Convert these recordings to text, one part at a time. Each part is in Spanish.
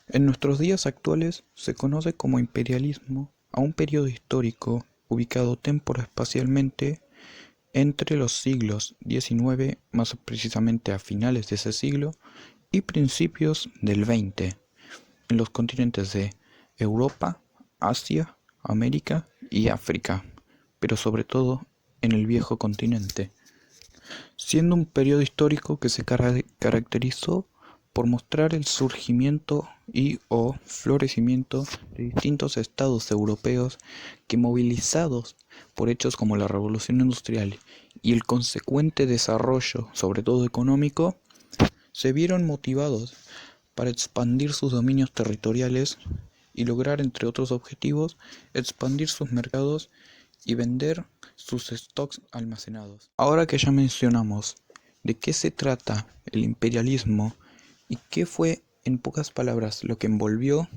En nuestros días actuales se conoce como imperialismo a un periodo histórico ubicado temporoespacialmente entre los siglos XIX, más precisamente a finales de ese siglo, y principios del XX, en los continentes de Europa, Asia, América y África, pero sobre todo en el viejo continente, siendo un periodo histórico que se caracterizó por mostrar el surgimiento y o florecimiento de distintos estados europeos que, movilizados por hechos como la Revolución Industrial y el consecuente desarrollo, sobre todo económico, se vieron motivados para expandir sus dominios territoriales y lograr, entre otros objetivos, expandir sus mercados y vender sus stocks almacenados. Ahora que ya mencionamos de qué se trata el imperialismo y qué fue, en pocas palabras, lo que envolvió,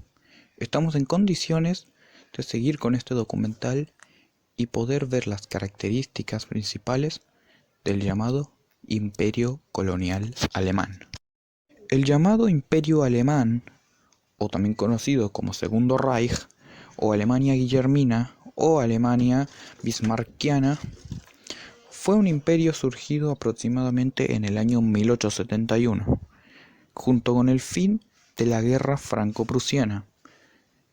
estamos en condiciones de seguir con este documental y poder ver las características principales del llamado Imperio Colonial Alemán. El llamado Imperio Alemán, o también conocido como Segundo Reich, o Alemania Guillermina, o Alemania Bismarckiana, fue un imperio surgido aproximadamente en el año 1871, junto con el fin de la Guerra Franco-Prusiana,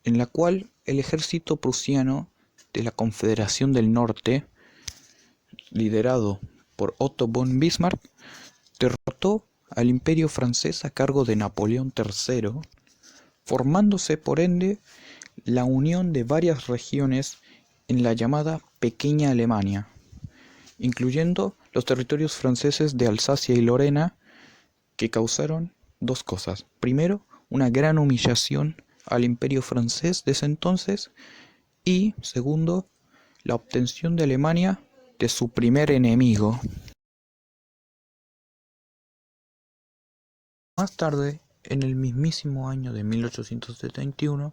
en la cual el ejército prusiano de la Confederación del Norte, liderado por Otto von Bismarck, derrotó al imperio francés a cargo de Napoleón III, formándose por ende la unión de varias regiones en la llamada Pequeña Alemania, incluyendo los territorios franceses de Alsacia y Lorena, que causaron dos cosas. Primero, una gran humillación al imperio francés de ese entonces, y segundo, la obtención de Alemania de su primer enemigo. Más tarde, en el mismísimo año de 1871,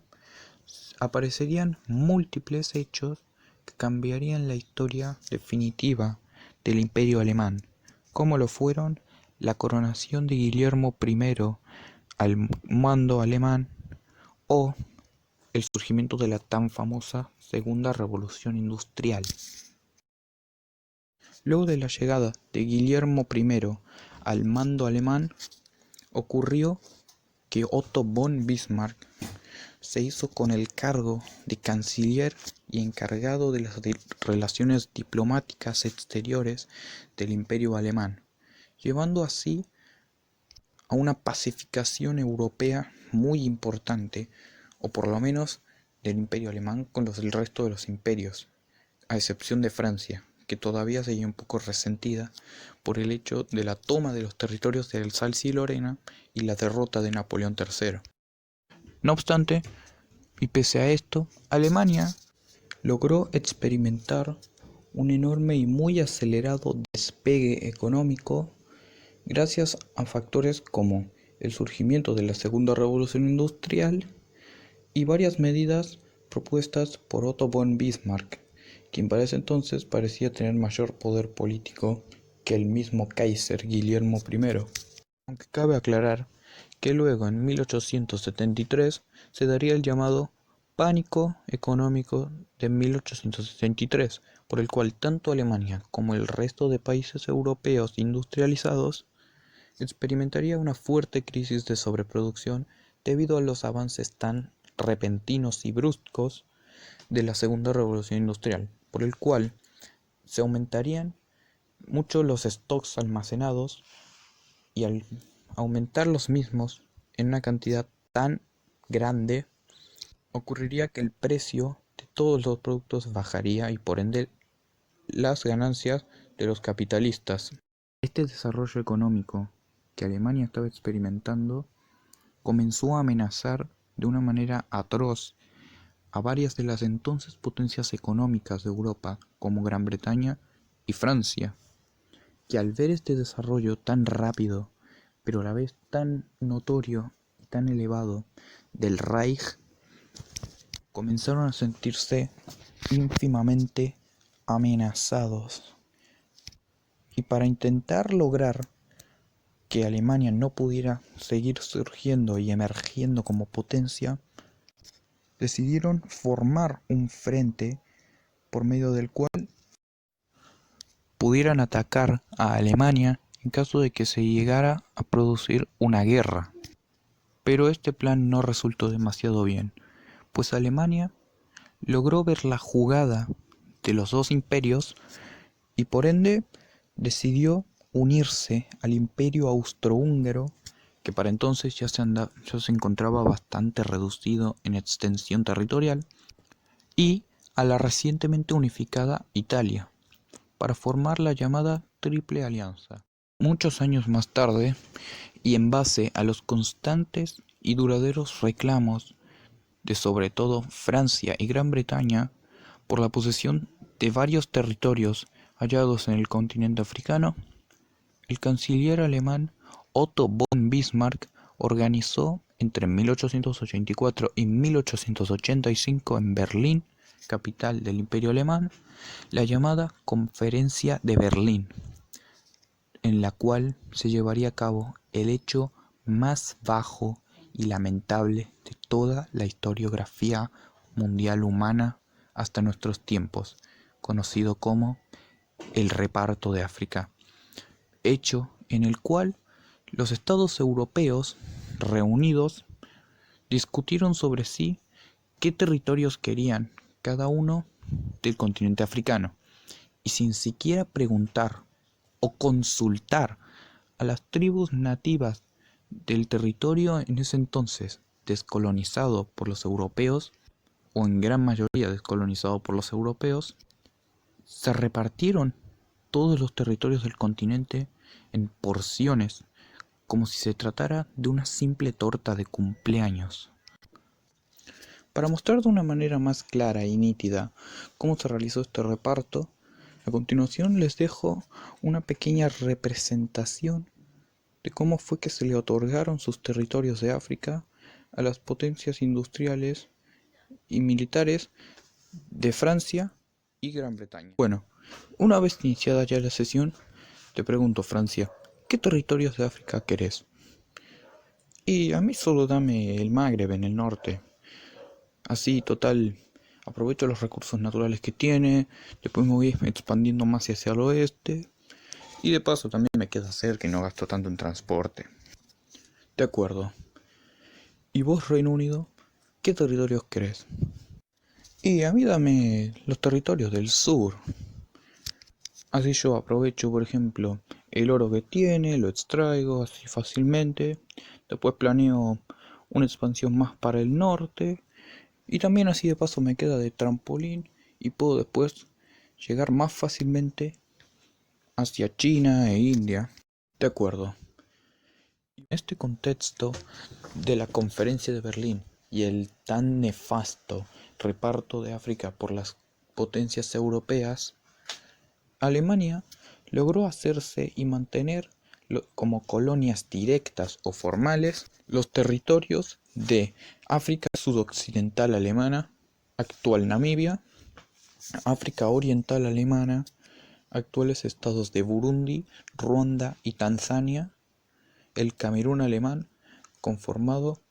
aparecerían múltiples hechos que cambiarían la historia definitiva del Imperio Alemán, como lo fueron la coronación de Guillermo I al mando alemán o el surgimiento de la tan famosa Segunda Revolución Industrial. Luego de la llegada de Guillermo I al mando alemán, ocurrió que Otto von Bismarck se hizo con el cargo de canciller y encargado de las relaciones diplomáticas exteriores del Imperio Alemán, llevando así a una pacificación europea muy importante, o por lo menos del Imperio Alemán con los del resto de los imperios, a excepción de Francia, que todavía seguía un poco resentida por el hecho de la toma de los territorios de Alsacia y Lorena y la derrota de Napoleón III. No obstante, y pese a esto, Alemania logró experimentar un enorme y muy acelerado despegue económico gracias a factores como el surgimiento de la Segunda Revolución Industrial y varias medidas propuestas por Otto von Bismarck, quien para ese entonces parecía tener mayor poder político que el mismo Kaiser Guillermo I. Aunque cabe aclarar que luego en 1873 se daría el llamado Pánico Económico de 1873, por el cual tanto Alemania como el resto de países europeos industrializados experimentaría una fuerte crisis de sobreproducción debido a los avances tan repentinos y bruscos de la Segunda Revolución Industrial, por el cual se aumentarían mucho los stocks almacenados, y al aumentar los mismos en una cantidad tan grande, ocurriría que el precio de todos los productos bajaría y por ende las ganancias de los capitalistas. Este desarrollo económico que Alemania estaba experimentando comenzó a amenazar de una manera atroz a varias de las entonces potencias económicas de Europa, como Gran Bretaña y Francia, que al ver este desarrollo tan rápido, pero a la vez tan notorio y tan elevado del Reich, comenzaron a sentirse ínfimamente amenazados. Y para intentar lograr que Alemania no pudiera seguir surgiendo y emergiendo como potencia, decidieron formar un frente por medio del cual pudieran atacar a Alemania en caso de que se llegara a producir una guerra. Pero este plan no resultó demasiado bien, pues Alemania logró ver la jugada de los dos imperios y por ende decidió unirse al imperio austrohúngaro, que para entonces ya se encontraba bastante reducido en extensión territorial, y a la recientemente unificada Italia, para formar la llamada Triple Alianza. Muchos años más tarde, y en base a los constantes y duraderos reclamos de sobre todo Francia y Gran Bretaña por la posesión de varios territorios hallados en el continente africano, el canciller alemán Otto von Bismarck organizó entre 1884 y 1885 en Berlín, capital del Imperio Alemán, la llamada Conferencia de Berlín, en la cual se llevaría a cabo el hecho más bajo y lamentable de toda la historiografía mundial humana hasta nuestros tiempos, conocido como el reparto de África, hecho en el cual los estados europeos reunidos discutieron sobre sí qué territorios querían cada uno del continente africano, y sin siquiera preguntar o consultar a las tribus nativas del territorio en ese entonces descolonizado por los europeos, o en gran mayoría descolonizado por los europeos, se repartieron todos los territorios del continente en porciones, como si se tratara de una simple torta de cumpleaños. Para mostrar de una manera más clara y nítida cómo se realizó este reparto, a continuación les dejo una pequeña representación de cómo fue que se le otorgaron sus territorios de África a las potencias industriales y militares de Francia y Gran Bretaña. Bueno, una vez iniciada ya la sesión, te pregunto, Francia, ¿qué territorios de África querés? Y a mí solo dame el Magreb en el norte. Así, total, aprovecho los recursos naturales que tiene, después me voy expandiendo más hacia el oeste, y de paso también me queda cerca y no gasto tanto en transporte. De acuerdo. ¿Y vos, Reino Unido, qué territorios querés? Y a mí dame los territorios del sur. Así yo aprovecho, por ejemplo, el oro que tiene, lo extraigo así fácilmente. Después planeo una expansión más para el norte. Y también así de paso me queda de trampolín y puedo después llegar más fácilmente hacia China e India. De acuerdo. En este contexto de la Conferencia de Berlín y el tan nefasto reparto de África por las potencias europeas, Alemania logró hacerse y mantener como colonias directas o formales los territorios de África sudoccidental alemana, actual Namibia, África oriental alemana, actuales estados de Burundi, Ruanda y Tanzania, el Camerún alemán, conformado